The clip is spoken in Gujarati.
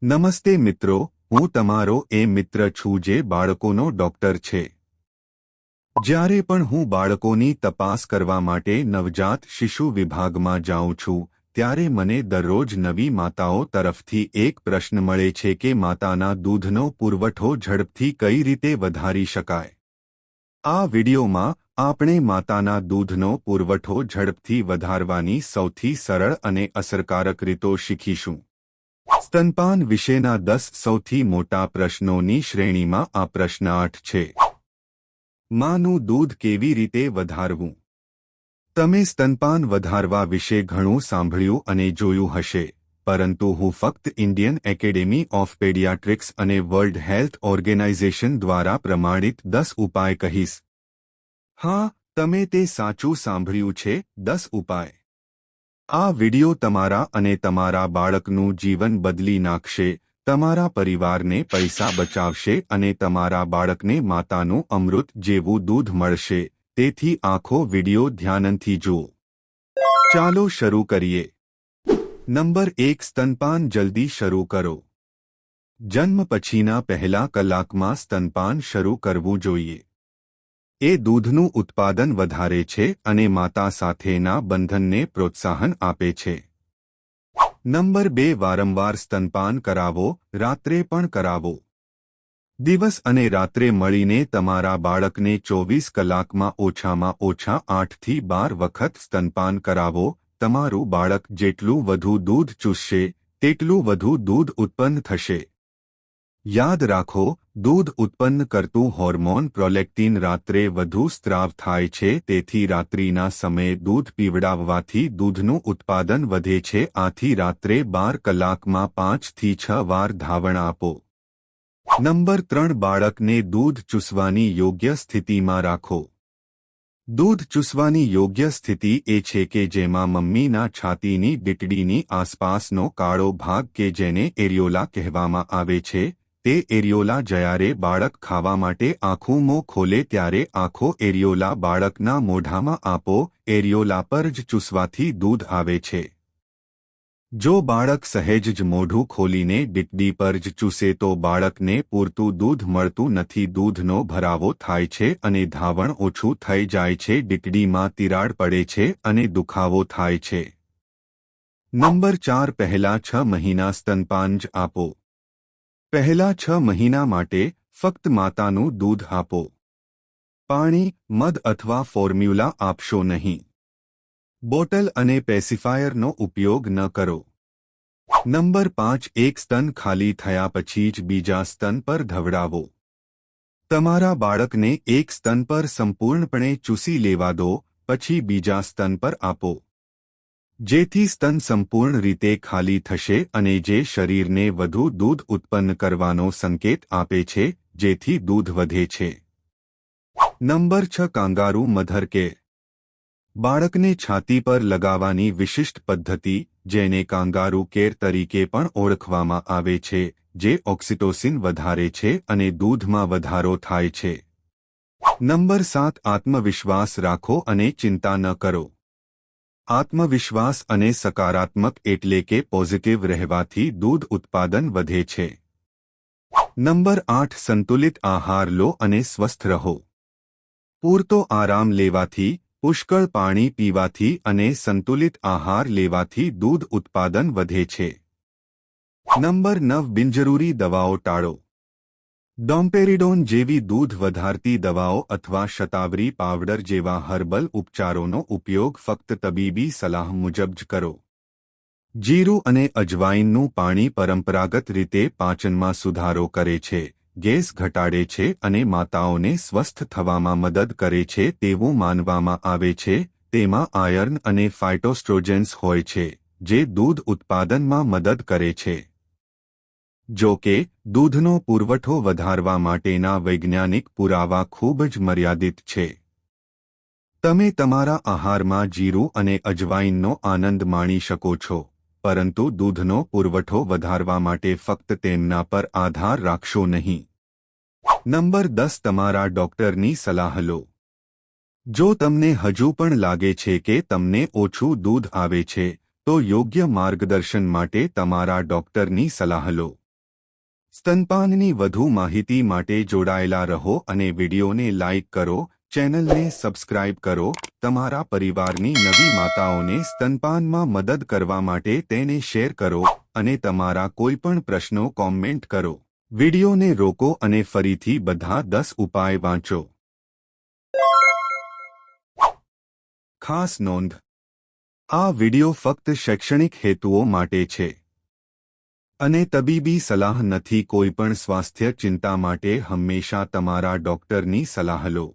નમસ્તે મિત્રો, હું તમારો એ મિત્ર છું જે બાળકોનો ડોક્ટર છે। જ્યારે પણ હું બાળકોની તપાસ કરવા માટે નવજાત શિશુ વિભાગમાં જાઉં છું ત્યારે મને દરરોજ નવી માતાઓ તરફથી એક પ્રશ્ન મળે છે કે માતાના દૂધનો પુરવઠો ઝડપથી કઈ રીતે વધારી શકાય। આ વિડિયોમાં આપણે માતાના દૂધનો પુરવઠો ઝડપથી વધારવાની સૌથી સરળ અને અસરકારક રીતો શીખીશું। સ્તનપાન વિશેના 10 સૌથી મોટા પ્રશ્નોની શ્રેણીમાં આ પ્રશ્ન 8 છે। માનું દૂધ કેવી રીતે વધારવું? તમે સ્તનપાન વધારવા વિશે ઘણું સાંભળ્યું અને જોયું હશે, પરંતુ હું ફક્ત ઇન્ડિયન એકેડેમી ઓફ પેડિયાટ્રિક્સ અને વર્લ્ડ હેલ્થ ઓર્ગેનાઇઝેશન દ્વારા પ્રમાણિત 10 ઉપાય કહીશ। હા, તમે તે સાચું સાંભળ્યું છે, 10 ઉપાય। આ વિડિયો તમારા અને તમારા બાળકનું જીવન બદલી નાખશે, તમારા પરિવારને પૈસા બચાવશે અને તમારા બાળકને માતાનું અમૃત જેવું દૂધ મળશે। તેથી આખો વિડિયો ધ્યાનથી જુઓ। ચાલો શરૂ કરીએ। નંબર 1, સ્તનપાન જલ્દી શરૂ કરો। જન્મ પછીના પહેલા કલાકમાં સ્તનપાન શરૂ કરવું જોઈએ। એ દૂધનું ઉત્પાદન વધારે છે અને માતા સાથેના બંધનને પ્રોત્સાહન આપે છે। નંબર 2, વારંવાર સ્તનપાન કરાવો, રાત્રે પણ કરાવો। દિવસ અને રાત્રે મળીને તમારા બાળકને 24 કલાકમાં ઓછામાં ઓછા 8 થી 12 વખત સ્તનપાન કરાવો। તમારું બાળક જેટલું વધુ દૂધ ચૂસશે તેટલું વધુ દૂધ ઉત્પન્ન થશે। યાદ રાખો, દૂધ ઉત્પન્ન કરતું હોર્મોન પ્રોલેક્ટિન રાત્રે વધુ સ્ત્રાવ થાય છે, તેથી રાત્રિના સમયે દૂધ પીવડાવવાથી દૂધનું ઉત્પાદન વધે છે। આથી રાત્રે 12 કલાકમાં 5 થી 6 વાર ધાવણ આપો। નંબર 3, બાળકને દૂધ ચૂસવાની યોગ્ય સ્થિતિમાં રાખો। દૂધ ચૂસવાની યોગ્ય સ્થિતિ એ છે કે જેમાં મમ્મીના છાતીની ડીટડીની આસપાસનો કાળો ભાગ કે જેને એરિયોલા કહેવામાં આવે છે, તે એરિયોલા જ્યારે બાળક ખાવા માટે આખું મોં ખોલે ત્યારે આખો એરિયોલા બાળકના મોઢામાં આપો। એરિયોલા પર જ ચૂસવાથી દૂધ આવે છે। જો બાળક સહેજ જ મોઢું ખોલીને ડીટડી પર જ ચૂસે તો બાળકને પૂરતું દૂધ મળતું નથી, દૂધનો ભરાવો થાય છે અને ધાવણ ઓછું થઈ જાય છે, ડીટડીમાં તિરાડ પડે છે અને દુખાવો થાય છે। નંબર 4, પહેલા 6 મહિના સ્તનપાન જ આપો। પહેલા 6 મહિના માટે ફક્ત માતાનું દૂધ આપો। પાણી, મધ અથવા ફોર્મ્યુલા આપશો નહીં। બોટલ અને પેસિફાયરનો ઉપયોગ ન કરો। નંબર 5, એક સ્તન ખાલી થયા પછી જ બીજા સ્તન પર ધવડાવો। તમારા બાળકને એક સ્તન પર સંપૂર્ણપણે ચૂસી લેવા દો, પછી બીજા સ્તન પર આપો, જેથી સ્તન સંપૂર્ણ રીતે ખાલી થશે અને જે શરીરને વધુ દૂધ ઉત્પન્ન કરવાનો સંકેત આપે છે, જેથી દૂધ વધે છે। Number 6, kangaroo mother care. બાળકને છાતી પર લગાવવાની વિશિષ્ટ પદ્ધતિ, જેને કાંગારૂ કેર તરીકે પણ ઓળખવામાં આવે છે, જે ઓક્સિટોસિન વધારે છે અને દૂધમાં વધારો થાય છે। નંબર 7, આત્મવિશ્વાસ રાખો અને ચિંતા ન કરો। આત્મવિશ્વાસ અને સકારાત્મક એટલે કે પોઝિટિવ રહેવાથી દૂધ ઉત્પાદન વધે છે। નંબર 8, સંતુલિત આહાર લો અને સ્વસ્થ રહો। પૂરતો આરામ લેવાથી, પુષ્કળ પાણી પીવાથી અને સંતુલિત આહાર લેવાથી દૂધ ઉત્પાદન વધે છે। નંબર 9, બિનજરૂરી દવાઓ ટાળો। ડોમ્પેરિડોન જેવી દૂધ વધારતી દવાઓ અથવા શતાવરી પાવડર જેવા હર્બલ ઉપચારોનો ઉપયોગ ફક્ત તબીબી સલાહ મુજબ જ કરો। જીરું અને અજવાઈનનું પાણી પરંપરાગત રીતે પાચનમાં સુધારો કરે છે, ગેસ ઘટાડે છે અને માતાઓને સ્વસ્થ થવામાં મદદ કરે છે તેવું માનવામાં આવે છે। તેમાં આયર્ન અને ફાઇટોસ્ટ્રોજેન્સ હોય છે, જે દૂધ ઉત્પાદનમાં મદદ કરે છે। જો કે, દૂધનો પુરવઠો વધારવા માટેના વૈજ્ઞાનિક પુરાવા ખૂબ જ મર્યાદિત છે। તમે તમારા આહારમાં જીરું અને અજવાઈનનો આનંદ માણી શકો છો, પરંતુ દૂધનો પુરવઠો વધારવા માટે ફક્ત તેમના પર આધાર રાખશો નહીં। નંબર 10, તમારા ડોક્ટરની સલાહ લો। જો તમને હજુ પણ લાગે છે કે તમને ઓછું દૂધ આવે છે, તો યોગ્ય માર્ગદર્શન માટે તમારા ડોક્ટરની સલાહ લો। સ્તનપાનની વધુ માહિતી માટે જોડાયેલા રહો અને વિડિયોને લાઇક કરો, ચેનલને સબસ્ક્રાઇબ કરો. તમારા પરિવારની નવી માતાઓને સ્તનપાનમાં મદદ કરવા માટે તેને શેર કરો અને તમારા કોઈપણ પ્રશ્નો કોમેન્ટ કરો. વિડિયોને રોકો અને ફરીથી બધા 10 ઉપાય વાંચો. ખાસ નોંધ: આ વિડિયો ફક્ત શૈક્ષણિક હેતુઓ માટે છે અને તબીબી સલાહ નથી. કોઈપણ સ્વાસ્થ્ય ચિંતા માટે હંમેશા તમારા ડોક્ટરની સલાહ લો.